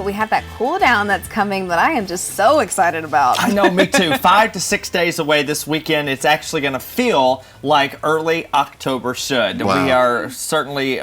but we have that cool down that's coming that I am just so excited about. I know, me too. 5 to 6 days away this weekend. It's actually going to feel like early October should. Wow. We are certainly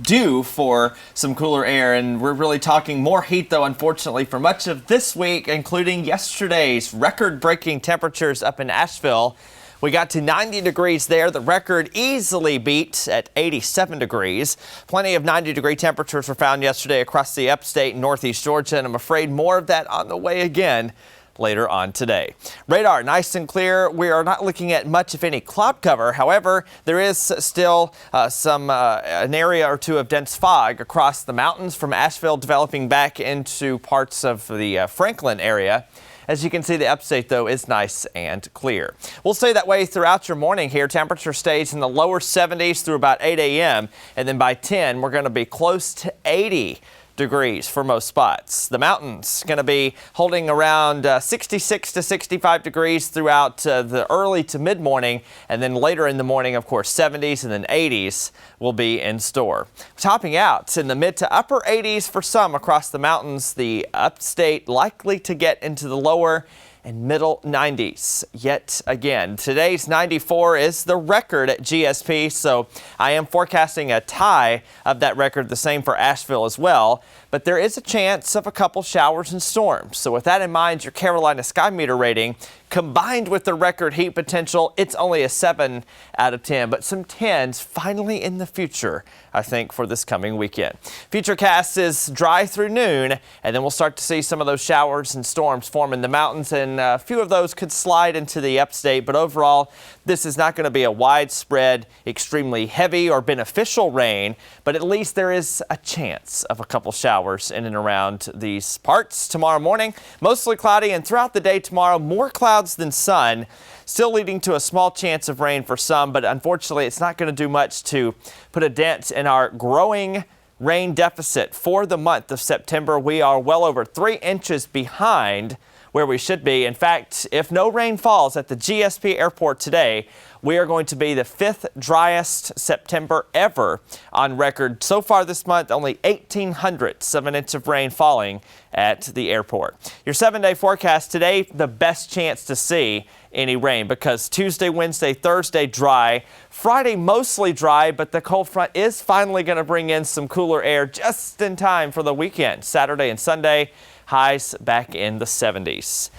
due for some cooler air, and we're really talking more heat, though, unfortunately, for much of this week, including yesterday's record-breaking temperatures up in Asheville. We got to 90 degrees there. The record easily beat at 87 degrees. Plenty of 90-degree temperatures were found yesterday across the upstate and northeast Georgia, and I'm afraid more of that on the way again later on today. Radar nice and clear. We are not looking at much, if any, cloud cover. However, there is still an area or two of dense fog across the mountains from Asheville developing back into parts of the Franklin area. As you can see, the upstate, though, is nice and clear. We'll stay that way throughout your morning here. Temperature stays in the lower 70s through about 8 a.m. And then by 10, we're going to be close to 80 degrees for most spots. The mountains going to be holding around 66 to 65 degrees throughout the early to mid morning, and then later in the morning, of course, 70s and then 80s will be in store. Topping out in the mid to upper 80s for some across the mountains. The upstate likely to get into the lower and middle 90s yet again. Today's 94 is the record at GSP, so I am forecasting a tie of that record, the same for Asheville as well. But there is a chance of a couple showers and storms. So with that in mind, your Carolina Sky Meter rating, combined with the record heat potential, it's only a 7 out of 10. But some 10s finally in the future, I think, for this coming weekend. Futurecast is dry through noon, and then we'll start to see some of those showers and storms form in the mountains, and a few of those could slide into the upstate. But overall, this is not going to be a widespread, extremely heavy or beneficial rain, but at least there is a chance of a couple showers in and around these parts. Tomorrow morning, mostly cloudy, and throughout the day tomorrow, more clouds than sun, still leading to a small chance of rain for some, but unfortunately, it's not going to do much to put a dent in our growing rain deficit for the month of September. We are well over 3 inches behind where we should be. In fact, if no rain falls at the GSP airport today, we are going to be the 5th driest September ever on record. So far this month, only 0.18 of an inch of rain falling at the airport. Your 7-day forecast today, the best chance to see any rain because Tuesday, Wednesday, Thursday dry. Friday mostly dry, but the cold front is finally going to bring in some cooler air just in time for the weekend. Saturday and Sunday, highs back in the 70s.